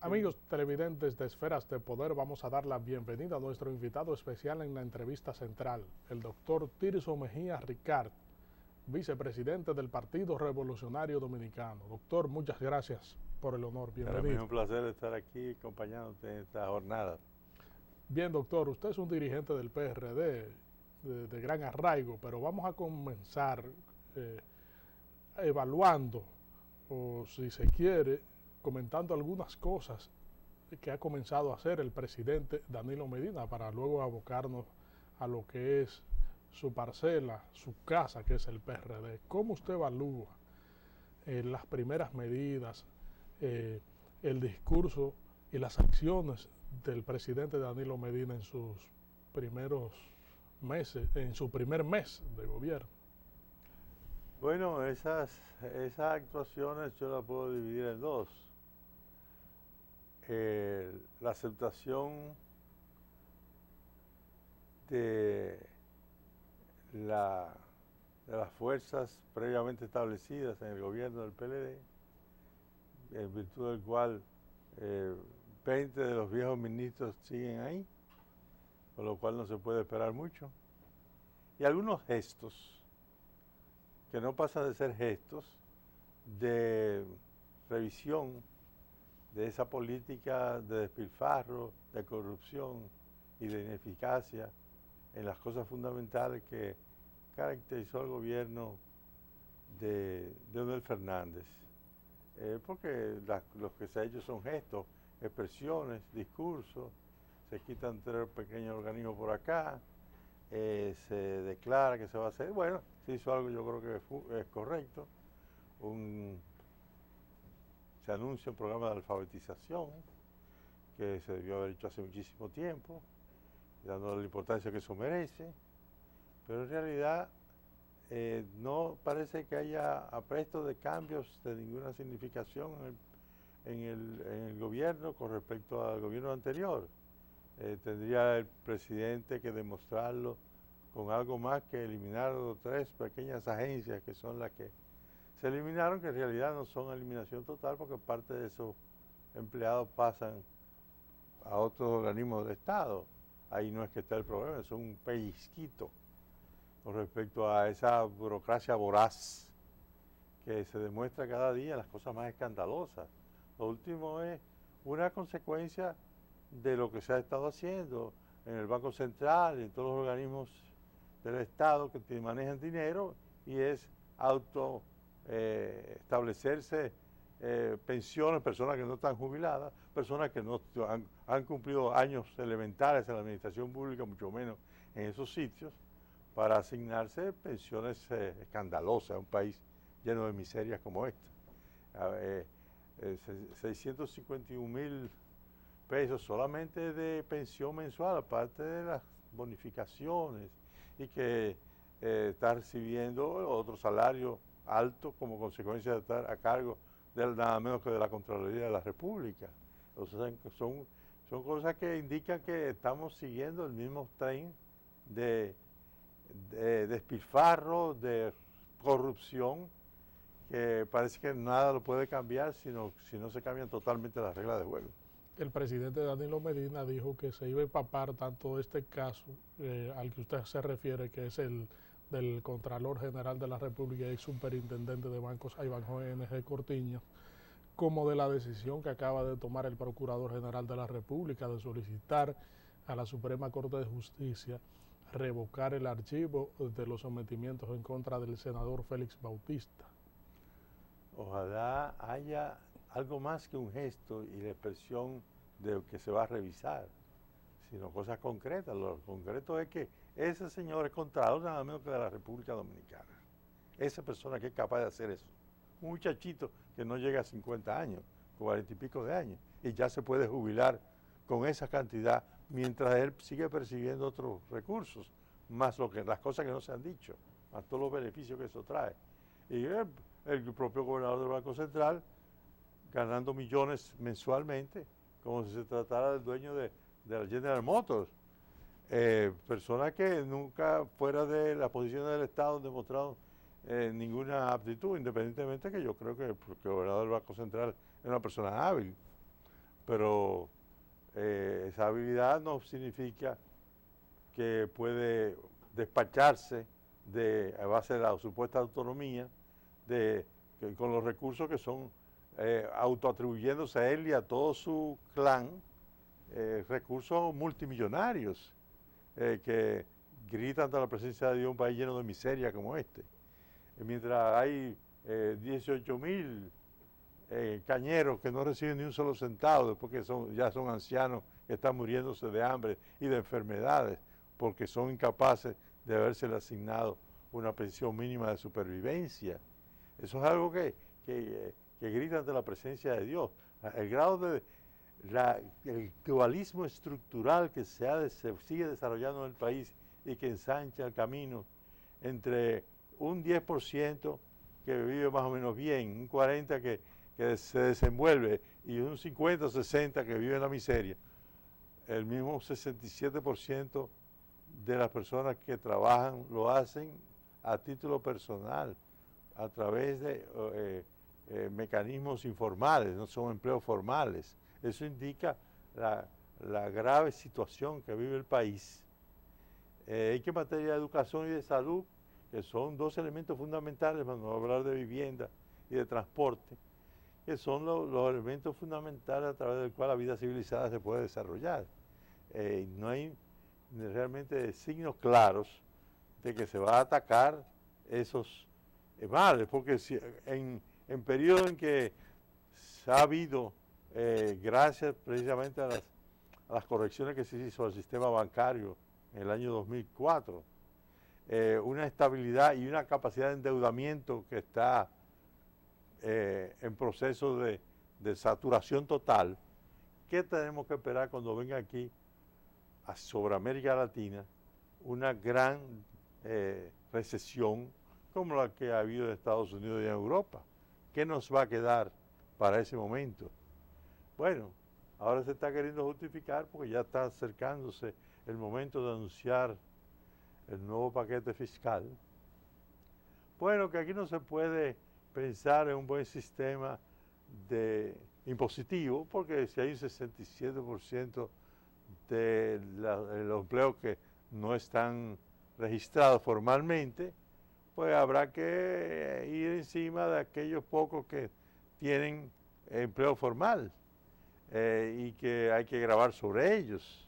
Amigos televidentes de Esferas de Poder, vamos a dar la bienvenida a nuestro invitado especial en la entrevista central, el doctor Tirso Mejía Ricard, vicepresidente del Partido Revolucionario Dominicano. Doctor, muchas gracias por el honor, bienvenido. Para mí es un placer estar aquí acompañándote en esta jornada. Bien, doctor, usted es un dirigente del PRD de gran arraigo, pero vamos a comenzar evaluando, o si se quiere, comentando algunas cosas que ha comenzado a hacer el presidente Danilo Medina para luego abocarnos a lo que es su parcela, su casa, que es el PRD. ¿Cómo usted evalúa las primeras medidas, el discurso y las acciones del presidente Danilo Medina en sus primeros meses, en su primer mes de gobierno? Bueno, esas actuaciones yo las puedo dividir en dos. La aceptación de las fuerzas previamente establecidas en el gobierno del PLD, en virtud del cual 20 de los viejos ministros siguen ahí, con lo cual no se puede esperar mucho. Y algunos gestos, que no pasan de ser gestos, de revisión de esa política de despilfarro, de corrupción y de ineficacia en las cosas fundamentales que caracterizó al gobierno de Leonel Fernández. Porque lo que se ha hecho son gestos, expresiones, discursos, se quitan 3 pequeños organismos por acá, se declara que se va a hacer. Bueno, se hizo algo, yo creo que es correcto. Se anuncia un programa de alfabetización que se debió haber hecho hace muchísimo tiempo, dándole la importancia que eso merece, pero en realidad no parece que haya apresto de cambios de ninguna significación en el gobierno con respecto al gobierno anterior. Tendría el presidente que demostrarlo con algo más que eliminar 3 pequeñas agencias que son las que se eliminaron, que en realidad no son eliminación total porque parte de esos empleados pasan a otros organismos de Estado. Ahí no es que está el problema, es un pellizquito con respecto a esa burocracia voraz que se demuestra cada día en las cosas más escandalosas. Lo último es una consecuencia de lo que se ha estado haciendo en el Banco Central y en todos los organismos del Estado que manejan dinero, y es establecerse pensiones, personas que no están jubiladas, personas que no han cumplido años elementales en la administración pública, mucho menos en esos sitios, para asignarse pensiones escandalosas a un país lleno de miserias como esta. 651,000 pesos solamente de pensión mensual, aparte de las bonificaciones, y que está recibiendo otro salario alto como consecuencia de estar a cargo de nada menos que de la Contraloría de la República. O sea, son cosas que indican que estamos siguiendo el mismo tren de despilfarro, de corrupción, que parece que nada lo puede cambiar si no se cambian totalmente las reglas de juego. El presidente Danilo Medina dijo que se iba a empapar tanto este caso al que usted se refiere, que es el del Contralor General de la República y Superintendente de Bancos Ivanhoe N.G. Cortiño, como de la decisión que acaba de tomar el Procurador General de la República de solicitar a la Suprema Corte de Justicia revocar el archivo de los sometimientos en contra del senador Félix Bautista. Ojalá haya algo más que un gesto y la expresión de que se va a revisar, sino cosas concretas. Lo concreto es que ese señor es contralor nada menos que de la República Dominicana. Esa persona que es capaz de hacer eso. Un muchachito que no llega a 50 años, 40 y pico de años, y ya se puede jubilar con esa cantidad mientras él sigue percibiendo otros recursos, más las cosas que no se han dicho, más todos los beneficios que eso trae. Y el propio gobernador del Banco Central ganando millones mensualmente, como si se tratara del dueño de la General Motors. Personas que nunca fuera de la posición del Estado han demostrado ninguna aptitud, independientemente que yo creo que el gobernador del Banco Central es una persona hábil. pero esa habilidad no significa que puede despacharse a base de la supuesta autonomía con los recursos que son autoatribuyéndose a él y a todo su clan recursos multimillonarios que gritan ante la presencia de Dios en un país lleno de miseria como este. Mientras hay 18.000 cañeros que no reciben ni un solo centavo después que ya son ancianos que están muriéndose de hambre y de enfermedades porque son incapaces de habérsele asignado una pensión mínima de supervivencia. Eso es algo que grita ante la presencia de Dios. El grado de el dualismo estructural que se sigue desarrollando en el país y que ensancha el camino entre un 10% que vive más o menos bien, un 40% que se desenvuelve y un 50 o 60% que vive en la miseria. El mismo 67% de las personas que trabajan lo hacen a título personal, a través de mecanismos informales, no son empleos formales. Eso indica la grave situación que vive el país. Hay que en materia de educación y de salud, que son dos elementos fundamentales, para no hablar de vivienda y de transporte, que son los elementos fundamentales a través del cual la vida civilizada se puede desarrollar. No hay realmente signos claros de que se va a atacar esos males, porque si, en periodos en que ha habido, gracias precisamente a las correcciones que se hizo al sistema bancario en el año 2004, una estabilidad y una capacidad de endeudamiento que está en proceso de saturación total. ¿Qué tenemos que esperar cuando venga aquí sobre América Latina una gran recesión como la que ha habido en Estados Unidos y en Europa? ¿Qué nos va a quedar para ese momento? Bueno, ahora se está queriendo justificar porque ya está acercándose el momento de anunciar el nuevo paquete fiscal. Bueno, que aquí no se puede pensar en un buen sistema de impositivo, porque si hay un 67% de los empleos que no están registrados formalmente, pues habrá que ir encima de aquellos pocos que tienen empleo formal y que hay que grabar sobre ellos.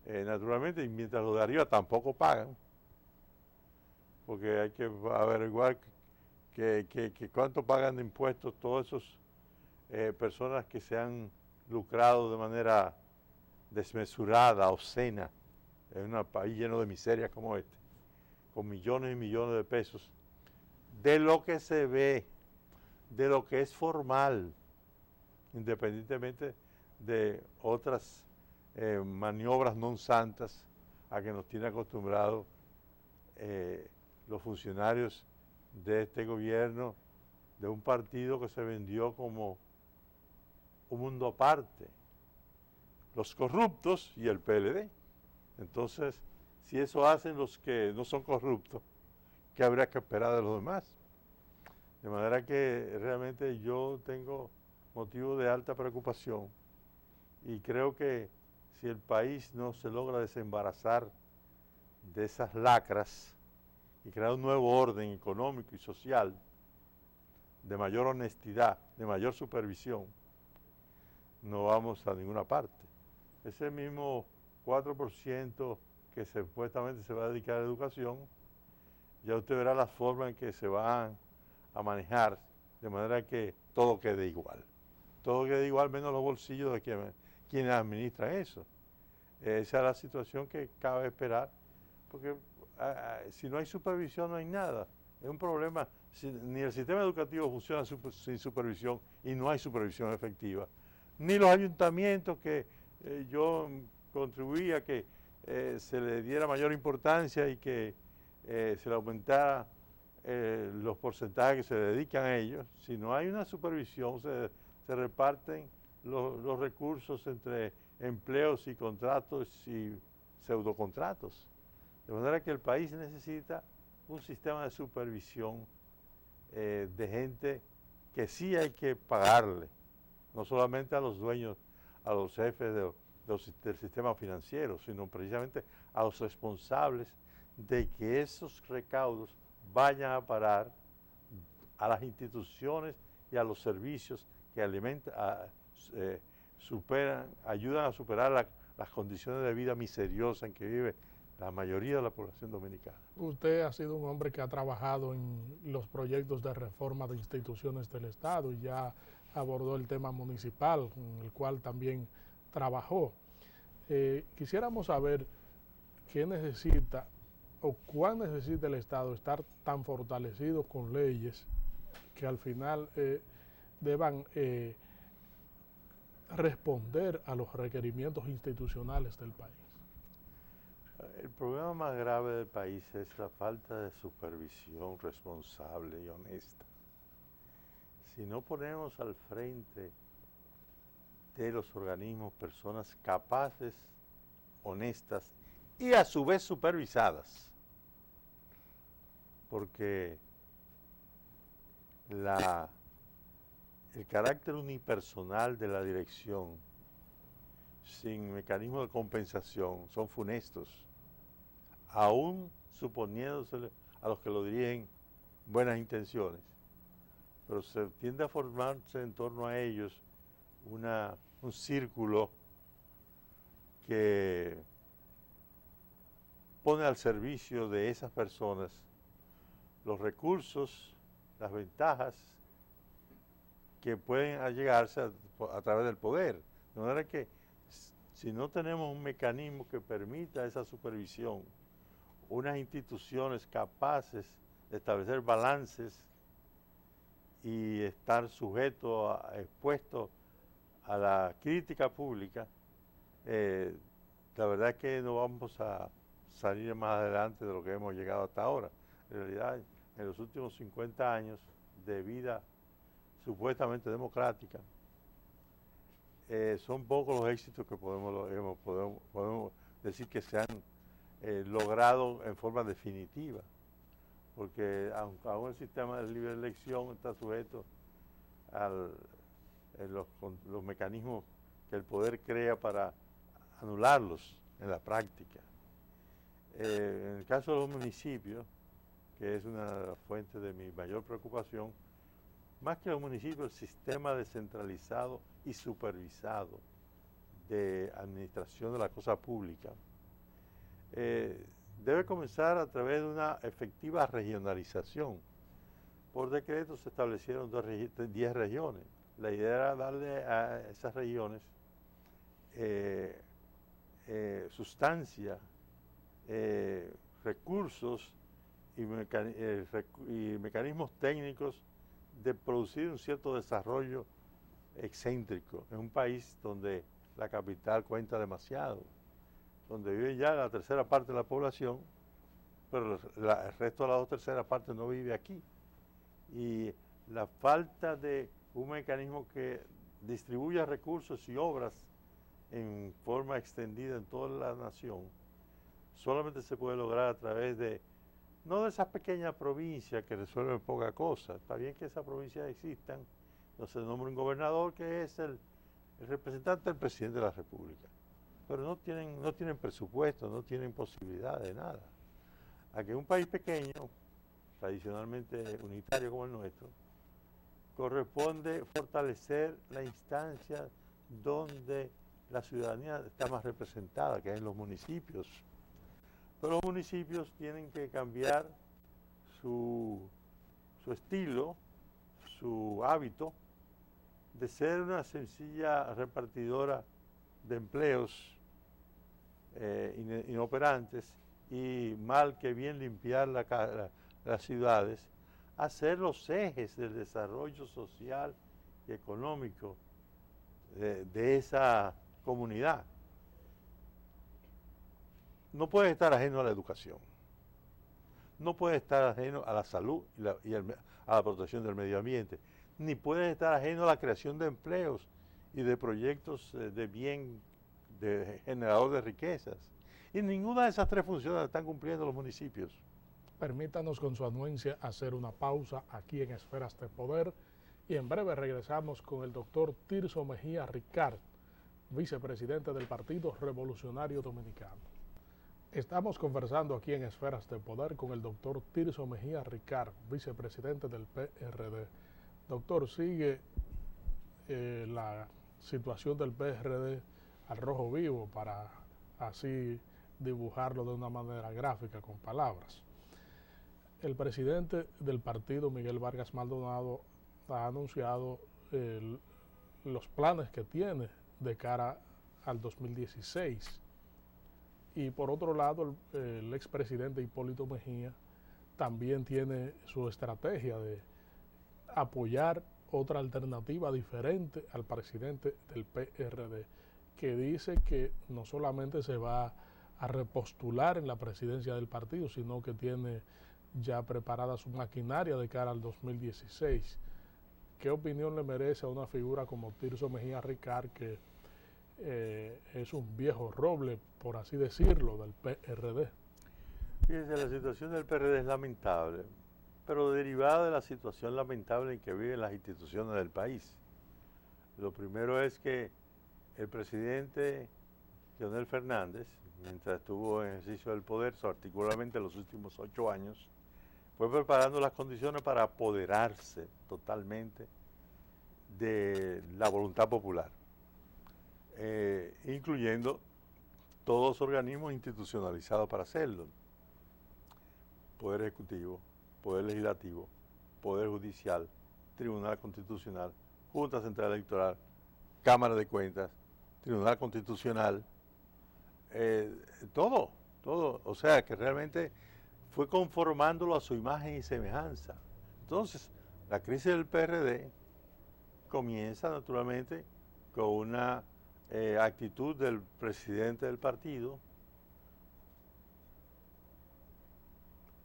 Naturalmente, y mientras los de arriba tampoco pagan, porque hay que averiguar que cuánto pagan de impuestos todas esas personas que se han lucrado de manera desmesurada, obscena, en un país lleno de miseria como este, con millones y millones de pesos, de lo que se ve, de lo que es formal, independientemente de otras maniobras non santas a que nos tiene acostumbrados los funcionarios de este gobierno, de un partido que se vendió como un mundo aparte, los corruptos y el PLD. Entonces, si eso hacen los que no son corruptos, ¿qué habría que esperar de los demás? De manera que realmente yo tengo motivo de alta preocupación y creo que si el país no se logra desembarazar de esas lacras y crear un nuevo orden económico y social de mayor honestidad, de mayor supervisión, no vamos a ninguna parte. Ese mismo 4% que supuestamente se va a dedicar a la educación, ya usted verá la forma en que se van a manejar, de manera que todo quede igual. Todo quede igual menos los bolsillos de quienes administran eso. Esa es la situación que cabe esperar, porque si no hay supervisión no hay nada. Es un problema, ni el sistema educativo funciona sin supervisión y no hay supervisión efectiva. Ni los ayuntamientos que yo contribuí a que se le diera mayor importancia y que se le aumentara los porcentajes que se dedican a ellos. Si no hay una supervisión, se reparten los recursos entre empleos y contratos y pseudocontratos. De manera que el país necesita un sistema de supervisión de gente que sí hay que pagarle, no solamente a los dueños, a los jefes del sistema financiero, sino precisamente a los responsables de que esos recaudos vayan a parar a las instituciones y a los servicios que ayudan a superar las condiciones de vida miseriosas en que vive la mayoría de la población dominicana. Usted ha sido un hombre que ha trabajado en los proyectos de reforma de instituciones del Estado y ya abordó el tema municipal, en el cual también trabajó. Quisiéramos saber qué necesita o cuán necesita el Estado estar tan fortalecido con leyes que al final deban responder a los requerimientos institucionales del país. El problema más grave del país es la falta de supervisión responsable y honesta. Si no ponemos al frente de los organismos personas capaces, honestas y a su vez supervisadas, porque el carácter unipersonal de la dirección sin mecanismo de compensación son funestos, aún suponiéndose a los que lo dirigen buenas intenciones, pero se tiende a formarse en torno a ellos un círculo que pone al servicio de esas personas los recursos, las ventajas que pueden allegarse a través del poder. De manera que si no tenemos un mecanismo que permita esa supervisión, unas instituciones capaces de establecer balances y estar expuestos a la crítica pública, la verdad es que no vamos a salir más adelante de lo que hemos llegado hasta ahora. En realidad, en los últimos 50 años de vida supuestamente democrática, son pocos los éxitos que podemos decir que se han logrado en forma definitiva, porque aún el sistema de libre elección está sujeto a los mecanismos que el poder crea para anularlos en la práctica. En el caso de los municipios, que es una de las fuentes de mi mayor preocupación, más que los municipios, el sistema descentralizado y supervisado de administración de la cosa pública debe comenzar a través de una efectiva regionalización. Por decreto se establecieron 10 regiones. La idea era darle a esas regiones sustancia, recursos y mecanismos técnicos de producir un cierto desarrollo excéntrico en un país donde la capital cuenta demasiado, donde vive ya la tercera parte de la población, pero el resto de la tercera parte no vive aquí. Y la falta de un mecanismo que distribuya recursos y obras en forma extendida en toda la nación solamente se puede lograr a través de, no de esas pequeñas provincias que resuelven poca cosa. Está bien que esas provincias existan, no se nombra un gobernador que es el representante del presidente de la República, pero no tienen presupuesto, no tienen posibilidad de nada. A que un país pequeño, tradicionalmente unitario como el nuestro, corresponde fortalecer la instancia donde la ciudadanía está más representada, que es en los municipios. Pero los municipios tienen que cambiar su estilo, su hábito de ser una sencilla repartidora de empleos inoperantes y mal que bien limpiar las ciudades, a ser los ejes del desarrollo social y económico de esa comunidad. No puede estar ajeno a la educación, no puede estar ajeno a la salud y a la protección del medio ambiente, ni puede estar ajeno a la creación de empleos y de proyectos de generador de riquezas. Y ninguna de esas tres funciones están cumpliendo los municipios. Permítanos con su anuencia hacer una pausa aquí en Esferas de Poder Y en breve regresamos con el doctor Tirso Mejía Ricard, vicepresidente del Partido Revolucionario Dominicano. Estamos conversando aquí en Esferas de Poder con el doctor Tirso Mejía Ricard, vicepresidente del PRD. Doctor, sigue la situación del PRD al rojo vivo para así dibujarlo de una manera gráfica con palabras. El presidente del partido, Miguel Vargas Maldonado, ha anunciado los planes que tiene de cara al 2016. Y por otro lado, el expresidente Hipólito Mejía también tiene su estrategia de apoyar otra alternativa diferente al presidente del PRD, que dice que no solamente se va a repostular en la presidencia del partido, sino que tiene ya preparada su maquinaria de cara al 2016. ¿Qué opinión le merece a una figura como Tirso Mejía Ricard, que es un viejo roble, por así decirlo, del PRD? Fíjense, la situación del PRD es lamentable, pero derivada de la situación lamentable en que viven las instituciones del país. Lo primero es que el presidente Leonel Fernández, mientras estuvo en ejercicio del poder, particularmente en los últimos 8 años, fue preparando las condiciones para apoderarse totalmente de la voluntad popular, incluyendo todos los organismos institucionalizados para hacerlo: Poder Ejecutivo, Poder Legislativo, Poder Judicial, Tribunal Constitucional, Junta Central Electoral, Cámara de Cuentas, Tribunal Constitucional, todo, o sea que realmente fue conformándolo a su imagen y semejanza. Entonces, la crisis del PRD comienza naturalmente con una actitud del presidente del partido,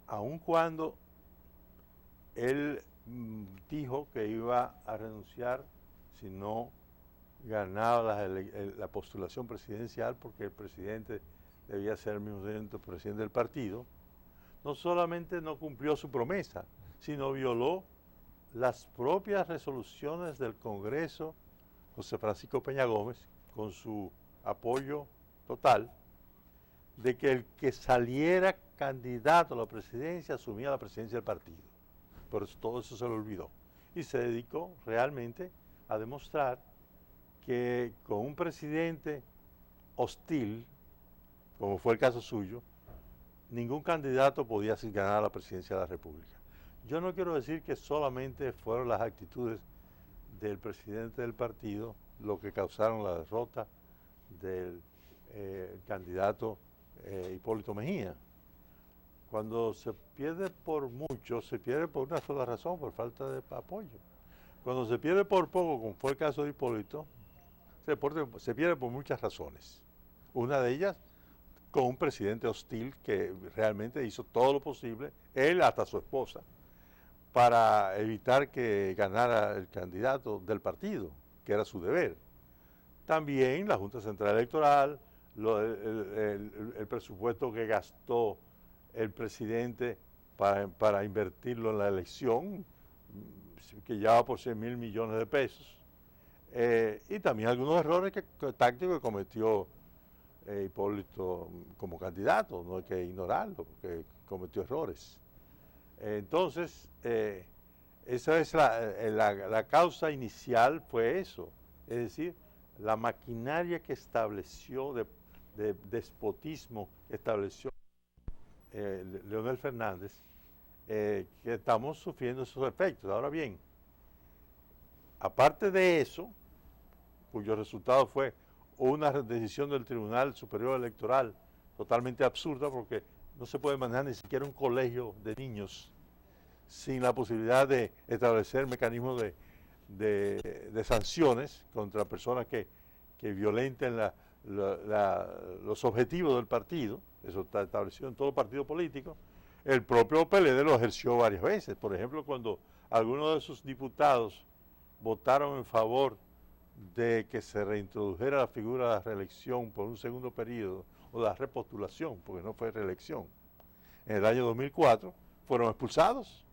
aun cuando él dijo que iba a renunciar si no ganaba la postulación presidencial, porque el presidente debía ser el mismo presidente del partido. No solamente no cumplió su promesa, sino violó las propias resoluciones del Congreso José Francisco Peña Gómez, con su apoyo total, de que el que saliera candidato a la presidencia asumía la presidencia del partido. Por eso todo eso se lo olvidó. Y se dedicó realmente a demostrar que con un presidente hostil, como fue el caso suyo, ningún candidato podía ganar la presidencia de la República. Yo no quiero decir que solamente fueron las actitudes del presidente del partido lo que causaron la derrota del candidato Hipólito Mejía. Cuando se pierde por mucho, se pierde por una sola razón: por falta de apoyo. Cuando se pierde por poco, como fue el caso de Hipólito, se pierde por muchas razones. Una de ellas, con un presidente hostil que realmente hizo todo lo posible, él hasta su esposa, para evitar que ganara el candidato del partido, que era su deber. También la Junta Central Electoral, el presupuesto que gastó el presidente para invertirlo en la elección, que ya va por 100.000 millones de pesos, y también algunos errores tácticos que cometió Hipólito como candidato. No hay que ignorarlo, porque cometió errores. Entonces, esa es la causa inicial, fue eso, es decir, la maquinaria que estableció de despotismo, estableció Leonel Fernández, que estamos sufriendo esos efectos. Ahora bien, aparte de eso, cuyo resultado fue una decisión del Tribunal Superior Electoral totalmente absurda, porque no se puede manejar ni siquiera un colegio de niños sin la posibilidad de establecer mecanismos de sanciones contra personas que violenten los objetivos del partido. Eso está establecido en todo partido político. El propio PLD lo ejerció varias veces. Por ejemplo, cuando algunos de sus diputados votaron en favor de que se reintrodujera la figura de la reelección por un segundo periodo, o la repostulación, porque no fue reelección, en el año 2004, fueron expulsados.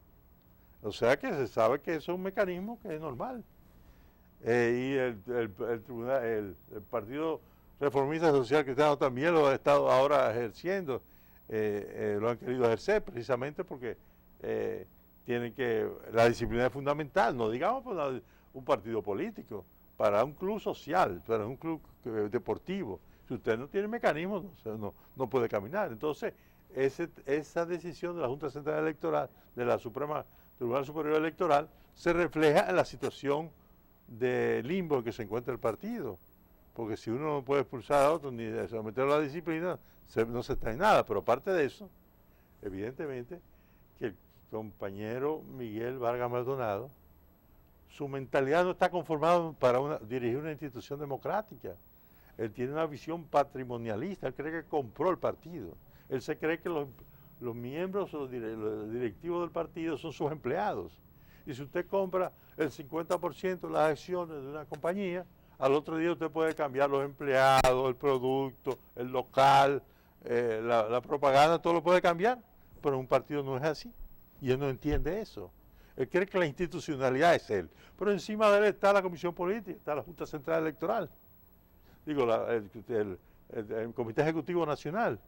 O sea que se sabe que eso es un mecanismo que es normal. Y el Partido Reformista Social Cristiano también lo ha estado ahora ejerciendo, lo han querido ejercer precisamente porque tienen la disciplina es fundamental, no digamos para un partido político, para un club social, para un club deportivo. Si usted no tiene mecanismos, no puede caminar. Entonces, esa decisión de la Junta Central Electoral, de la Tribunal Superior Electoral, se refleja en la situación de limbo en que se encuentra el partido. Porque si uno no puede expulsar a otro ni someterlo a la disciplina, no se está en nada. Pero aparte de eso, evidentemente, que el compañero Miguel Vargas Maldonado, su mentalidad no está conformada para dirigir una institución democrática. Él tiene una visión patrimonialista, él cree que compró el partido. Él se cree que los miembros, los directivos del partido son sus empleados. Y si usted compra el 50% de las acciones de una compañía, al otro día usted puede cambiar los empleados, el producto, el local, la propaganda, todo lo puede cambiar. Pero un partido no es así. Y él no entiende eso. Él cree que la institucionalidad es él. Pero encima de él está la Comisión Política, está la Junta Central Electoral. Digo, el Comité Ejecutivo Nacional.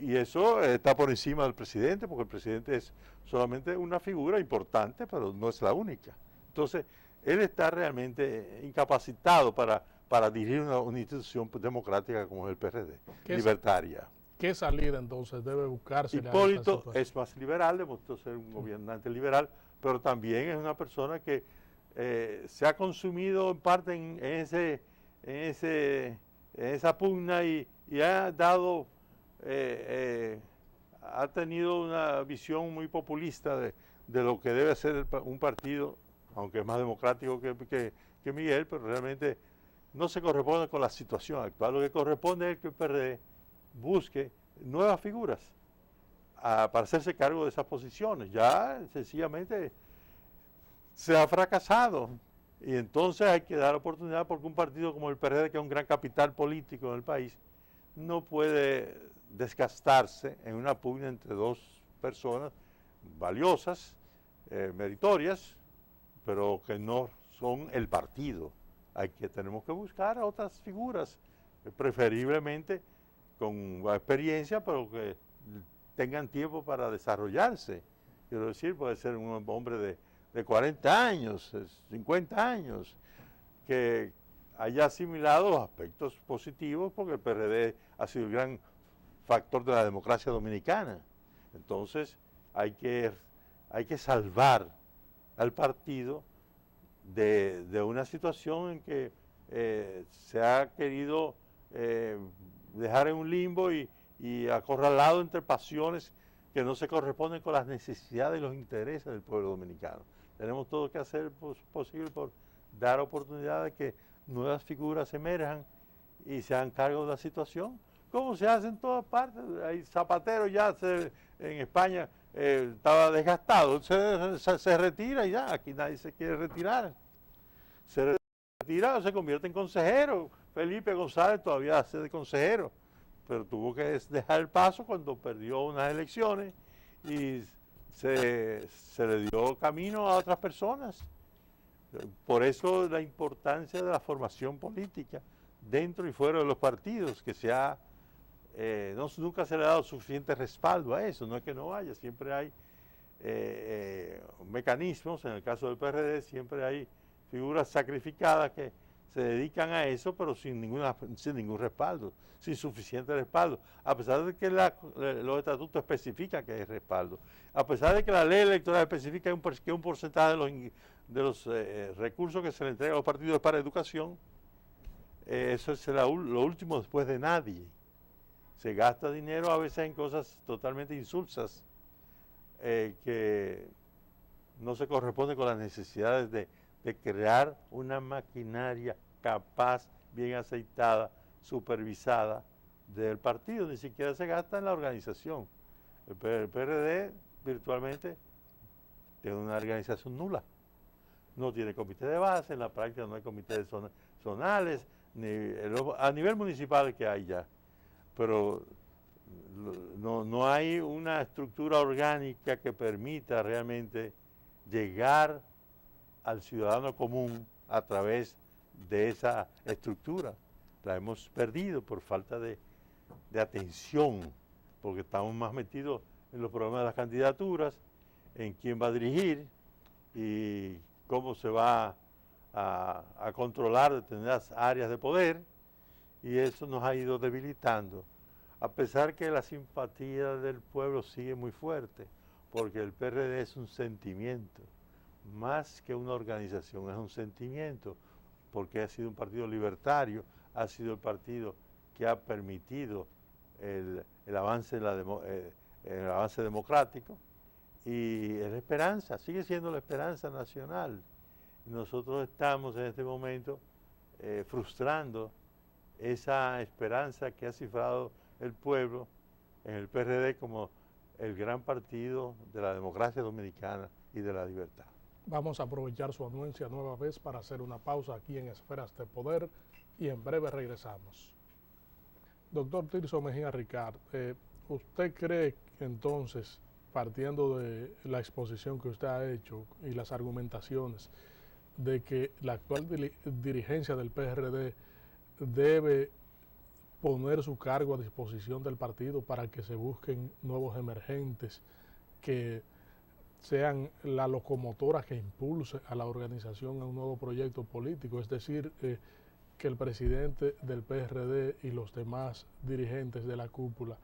Y eso está por encima del presidente, porque el presidente es solamente una figura importante, pero no es la única. Entonces, él está realmente incapacitado para dirigir una institución democrática como es el PRD, libertaria. ¿Qué salida entonces debe buscarse? Hipólito es más liberal, demostró ser un gobernante liberal, pero también es una persona que se ha consumido en parte en esa pugna y ha dado, ha tenido una visión muy populista de lo que debe ser un partido, aunque es más democrático que Miguel, pero realmente no se corresponde con la situación actual. Lo que corresponde es que el PRD busque nuevas figuras para hacerse cargo de esas posiciones. Ya sencillamente se ha fracasado y entonces hay que dar oportunidad porque un partido como el PRD, que es un gran capital político en el país, no puede desgastarse en una pugna entre dos personas valiosas, meritorias, pero que no son el partido. Tenemos que buscar a otras figuras, preferiblemente con experiencia, pero que tengan tiempo para desarrollarse. Quiero decir, puede ser un hombre de 40 años, 50 años, que haya asimilado aspectos positivos, porque el PRD ha sido el gran factor de la democracia dominicana. Entonces, hay que salvar al partido de una situación en que se ha querido dejar en un limbo y acorralado entre pasiones que no se corresponden con las necesidades y los intereses del pueblo dominicano. Tenemos todo que hacer posible por dar oportunidad de que nuevas figuras emerjan y se hagan cargo de la situación, como se hace en todas partes. Hay Zapatero ya en España estaba desgastado, se retira y ya, aquí nadie se quiere retirar. Se retira o se convierte en consejero. Felipe González todavía hace de consejero, pero tuvo que dejar el paso cuando perdió unas elecciones y se le dio camino a otras personas. Por eso la importancia de la formación política dentro y fuera de los partidos, que nunca se le ha dado suficiente respaldo a eso. No es que no haya, siempre hay mecanismos. En el caso del PRD siempre hay figuras sacrificadas que se dedican a eso, pero sin ningún respaldo, sin suficiente respaldo, a pesar de que los estatutos especifican que hay respaldo, a pesar de que la ley electoral especifica que un porcentaje de los recursos que se le entrega a los partidos para educación, eso es lo último después de nadie. Se gasta dinero a veces en cosas totalmente insulsas que no se corresponden con las necesidades de crear una maquinaria capaz, bien aceitada, supervisada del partido. Ni siquiera se gasta en la organización. El PRD virtualmente tiene una organización nula. No tiene comité de base, en la práctica no hay comités zonales, a nivel municipal que hay ya. Pero no hay una estructura orgánica que permita realmente llegar al ciudadano común a través de esa estructura. La hemos perdido por falta de atención, porque estamos más metidos en los problemas de las candidaturas, en quién va a dirigir y cómo se va a controlar determinadas áreas de poder, y eso nos ha ido debilitando, a pesar que la simpatía del pueblo sigue muy fuerte, porque el PRD es un sentimiento, más que una organización, es un sentimiento, porque ha sido un partido libertario, ha sido el partido que ha permitido el avance, el avance democrático, y es la esperanza, sigue siendo la esperanza nacional. Nosotros estamos en este momento frustrando esa esperanza que ha cifrado el pueblo en el PRD como el gran partido de la democracia dominicana y de la libertad. Vamos a aprovechar su anuencia nueva vez para hacer una pausa aquí en Esferas de Poder y en breve regresamos. Doctor Tirso Mejía Ricard, ¿usted cree que entonces, partiendo de la exposición que usted ha hecho y las argumentaciones, de que la actual dirigencia del PRD debe poner su cargo a disposición del partido para que se busquen nuevos emergentes que sean la locomotora que impulse a la organización a un nuevo proyecto político? Es decir, que el presidente del PRD y los demás dirigentes de la cúpula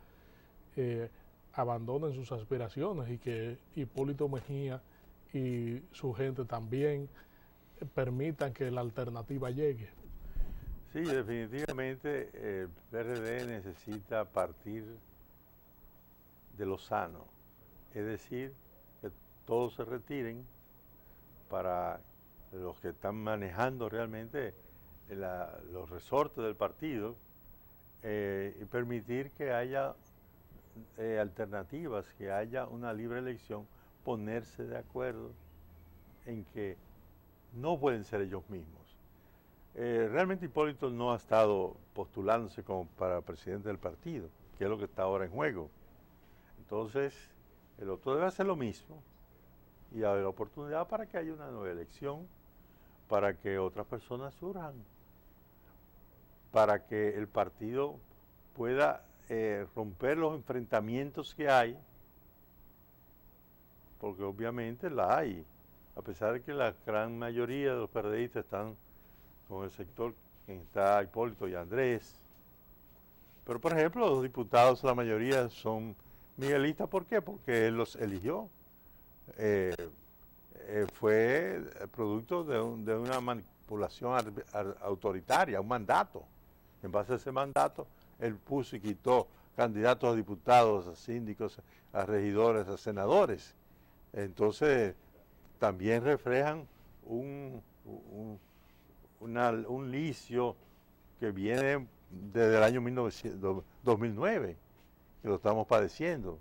abandonen sus aspiraciones y que Hipólito Mejía y su gente también permitan que la alternativa llegue. Sí, definitivamente el PRD necesita partir de lo sano, es decir, que todos se retiren para los que están manejando realmente los resortes del partido y permitir que haya alternativas, que haya una libre elección, ponerse de acuerdo en que no pueden ser ellos mismos. Realmente Hipólito no ha estado postulándose como para presidente del partido, que es lo que está ahora en juego. Entonces, el otro debe hacer lo mismo y haber la oportunidad para que haya una nueva elección, para que otras personas surjan, para que el partido pueda romper los enfrentamientos que hay, porque obviamente la hay, a pesar de que la gran mayoría de los PRDistas están con el sector que está Hipólito y Andrés. Pero, por ejemplo, los diputados, la mayoría son miguelistas. ¿Por qué? Porque él los eligió. Fue producto de una manipulación autoritaria, un mandato. En base a ese mandato, él puso y quitó candidatos a diputados, a síndicos, a regidores, a senadores. Entonces, también reflejan un licio que viene desde el año 2009, que lo estamos padeciendo.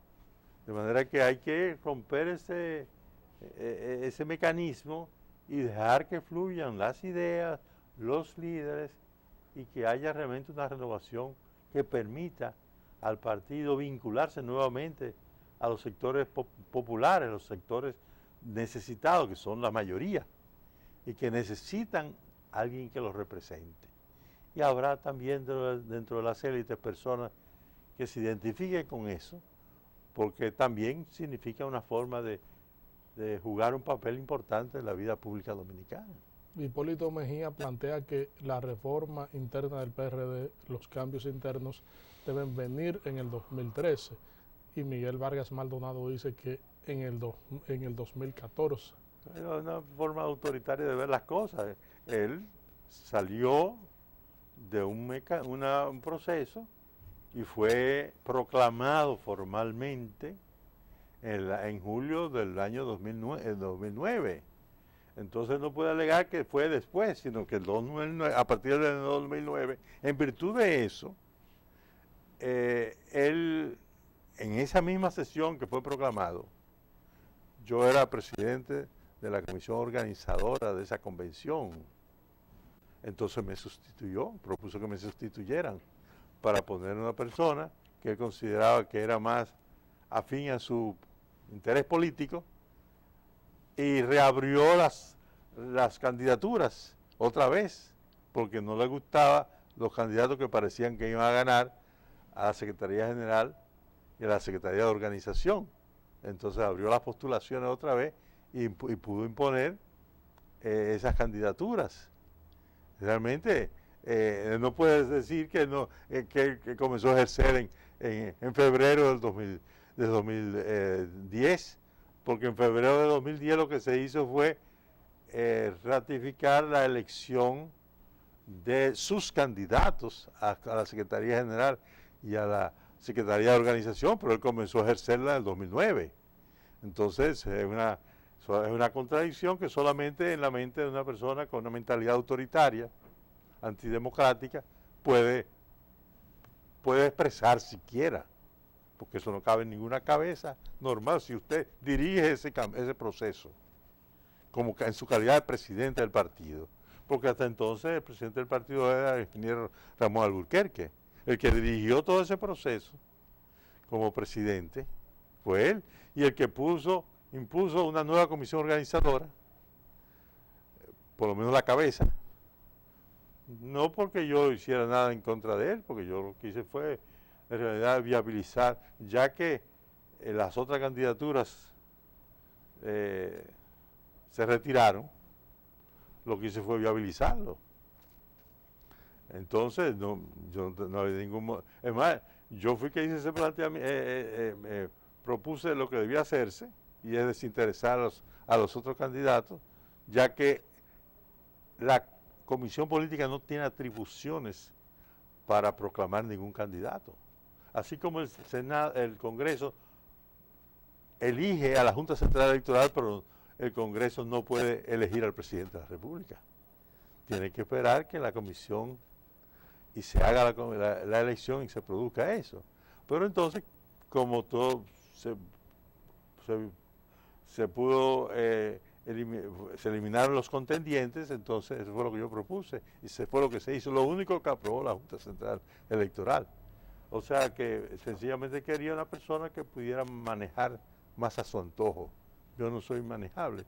De manera que hay que romper ese mecanismo y dejar que fluyan las ideas, los líderes, y que haya realmente una renovación que permita al partido vincularse nuevamente a los sectores populares, los sectores necesitados, que son la mayoría, y que necesitan alguien que los represente. Y habrá también dentro de las élites personas que se identifiquen con eso, porque también significa una forma de jugar un papel importante en la vida pública dominicana. Hipólito Mejía plantea que la reforma interna del PRD, los cambios internos, deben venir en el 2013, y Miguel Vargas Maldonado dice que en el 2014. Es una forma autoritaria de ver las cosas. Él salió de un proceso y fue proclamado formalmente en julio del año 2009. Entonces no puede alegar que fue después, sino que a partir del 2009, en virtud de eso, él, en esa misma sesión que fue proclamado, yo era presidente de la comisión organizadora de esa convención. Entonces me sustituyó, propuso que me sustituyeran para poner una persona que él consideraba que era más afín a su interés político y reabrió las candidaturas otra vez, porque no le gustaba los candidatos que parecían que iban a ganar a la Secretaría General y a la Secretaría de Organización. Entonces abrió las postulaciones otra vez y pudo imponer esas candidaturas. Realmente no puedes decir que no que comenzó a ejercer en febrero del 2010, porque en febrero de 2010 lo que se hizo fue ratificar la elección de sus candidatos a la Secretaría General y a la Secretaría de Organización, pero él comenzó a ejercerla en el 2009. Entonces es una contradicción que solamente en la mente de una persona con una mentalidad autoritaria, antidemocrática, puede expresar siquiera, porque eso no cabe en ninguna cabeza normal si usted dirige ese proceso como en su calidad de presidente del partido, porque hasta entonces el presidente del partido era el ingeniero Ramón Alburquerque, el que dirigió todo ese proceso como presidente fue él, y el que impuso una nueva comisión organizadora, por lo menos la cabeza, no porque yo hiciera nada en contra de él, porque yo lo que hice fue en realidad viabilizar, ya que las otras candidaturas se retiraron, lo que hice fue viabilizarlo. Entonces, yo no había ningún... Es más, yo fui que hice ese planteamiento, propuse lo que debía hacerse, y es desinteresar a los otros candidatos, ya que la Comisión Política no tiene atribuciones para proclamar ningún candidato. Así como el Congreso elige a la Junta Central Electoral, pero el Congreso no puede elegir al presidente de la República. Tiene que esperar que la comisión y se haga la elección y se produzca eso. Pero entonces, como todo se pudo, se eliminaron los contendientes, entonces eso fue lo que yo propuse y se fue lo que se hizo, lo único que aprobó la Junta Central Electoral. O sea que sencillamente quería una persona que pudiera manejar más a su antojo. Yo no soy manejable,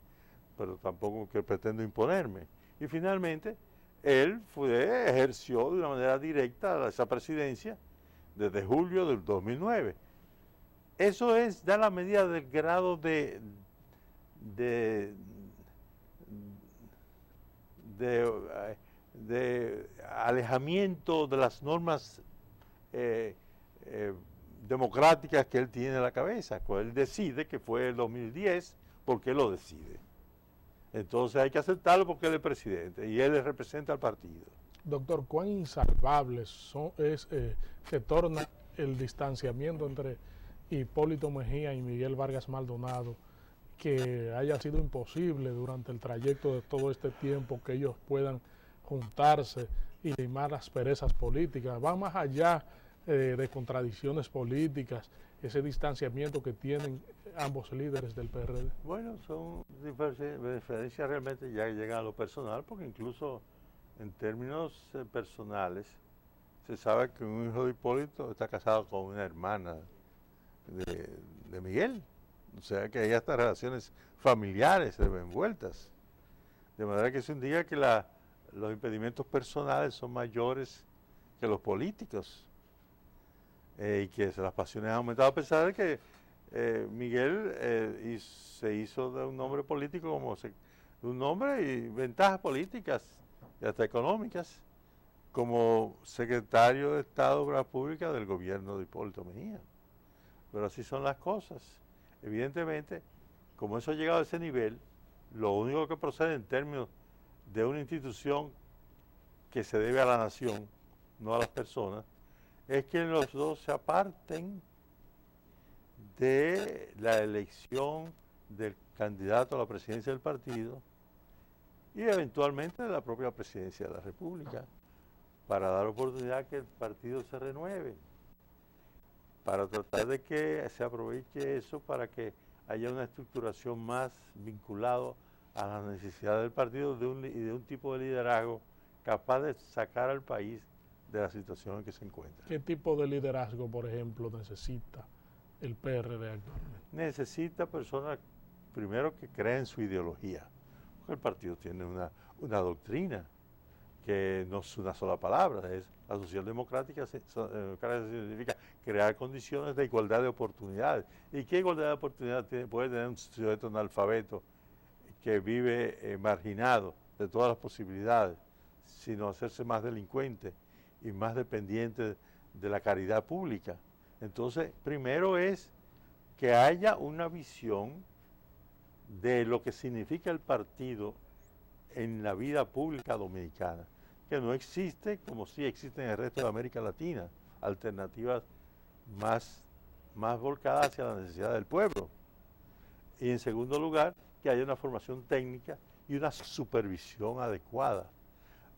pero tampoco que pretendo imponerme. Y finalmente, él ejerció de una manera directa esa presidencia desde julio del 2009. Eso da la medida del grado de alejamiento de las normas democráticas que él tiene en la cabeza. Él decide que fue el 2010 porque él lo decide. Entonces hay que aceptarlo porque él es presidente y él le representa al partido. Doctor, ¿cuán insalvables se torna el distanciamiento entre Hipólito Mejía y Miguel Vargas Maldonado, que haya sido imposible durante el trayecto de todo este tiempo que ellos puedan juntarse y limar las perezas políticas? Va más allá de contradicciones políticas, ese distanciamiento que tienen ambos líderes del PRD. Bueno, son diferencias realmente ya llegan a lo personal, porque incluso en términos personales se sabe que un hijo de Hipólito está casado con una hermana de Miguel, o sea que hay hasta relaciones familiares envueltas, de manera que eso indica que los impedimentos personales son mayores que los políticos, y que las pasiones han aumentado, a pesar de que Miguel se hizo de un nombre político de un nombre y ventajas políticas y hasta económicas como secretario de Estado de Obras Públicas del gobierno de Hipólito Mejía. Pero así son las cosas. Evidentemente, como eso ha llegado a ese nivel, lo único que procede en términos de una institución que se debe a la nación, no a las personas, es que los dos se aparten de la elección del candidato a la presidencia del partido y eventualmente de la propia presidencia de la República, para dar oportunidad que el partido se renueve, para tratar de que se aproveche eso para que haya una estructuración más vinculada a las necesidades del partido y de un tipo de liderazgo capaz de sacar al país de la situación en que se encuentra. ¿Qué tipo de liderazgo, por ejemplo, necesita el PRD actualmente? Necesita personas primero que crea en su ideología. Porque el partido tiene una doctrina que no es una sola palabra, es la socialdemocrática significa crear condiciones de igualdad de oportunidades. ¿Y qué igualdad de oportunidades puede tener un sujeto analfabeto que vive marginado de todas las posibilidades, sino hacerse más delincuente y más dependiente de la caridad pública? Entonces, primero es que haya una visión de lo que significa el partido en la vida pública dominicana, que no existe como sí existe en el resto de América Latina, alternativas más volcadas hacia la necesidad del pueblo. Y en segundo lugar, que haya una formación técnica y una supervisión adecuada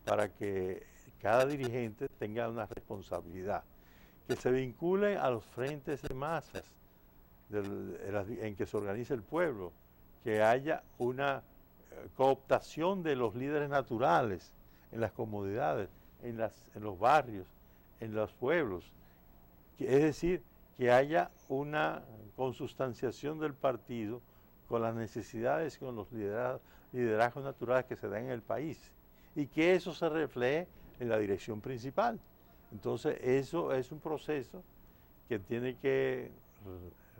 para que cada dirigente tenga una responsabilidad, que se vincule a los frentes de masas en que se organiza el pueblo, que haya una cooptación de los líderes naturales en las comunidades, en los barrios, en los pueblos, es decir, que haya una consustanciación del partido con las necesidades, con los liderazgos naturales que se dan en el país, y que eso se refleje en la dirección principal. Entonces, eso es un proceso que tiene que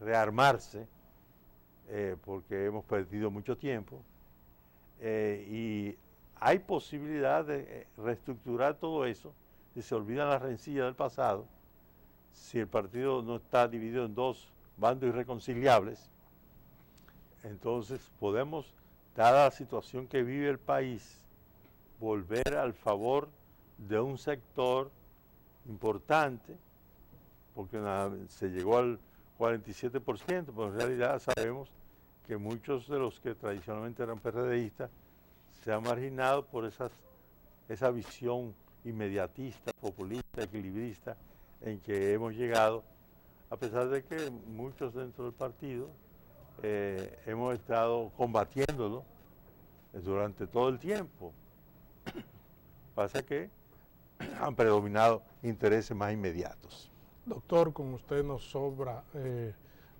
rearmarse, porque hemos perdido mucho tiempo, y hay posibilidad de reestructurar todo eso, si se olvidan las rencillas del pasado, si el partido no está dividido en dos bandos irreconciliables. Entonces podemos, dada la situación que vive el país, volver al favor de un sector importante, porque se llegó al 47%, pero en realidad sabemos que muchos de los que tradicionalmente eran PRDistas se han marginado por esa visión inmediatista, populista, equilibrista en que hemos llegado, a pesar de que muchos dentro del partido hemos estado combatiéndolo durante todo el tiempo. Pasa que han predominado intereses más inmediatos. Doctor, con usted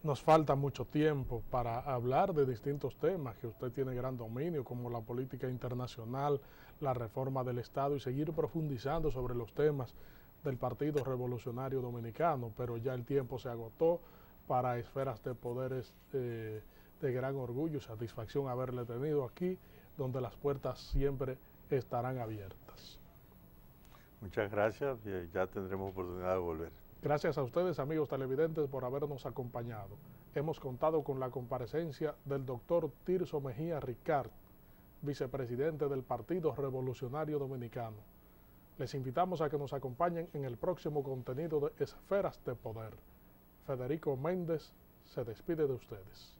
nos falta mucho tiempo para hablar de distintos temas que usted tiene gran dominio, como la política internacional, la reforma del Estado, y seguir profundizando sobre los temas del Partido Revolucionario Dominicano, pero ya el tiempo se agotó. Para Esferas de Poderes, de gran orgullo y satisfacción haberle tenido aquí, donde las puertas siempre estarán abiertas. Muchas gracias, y ya tendremos oportunidad de volver. Gracias a ustedes, amigos televidentes, por habernos acompañado. Hemos contado con la comparecencia del doctor Tirso Mejía Ricard, vicepresidente del Partido Revolucionario Dominicano. Les invitamos a que nos acompañen en el próximo contenido de Esferas de Poder. Federico Méndez se despide de ustedes.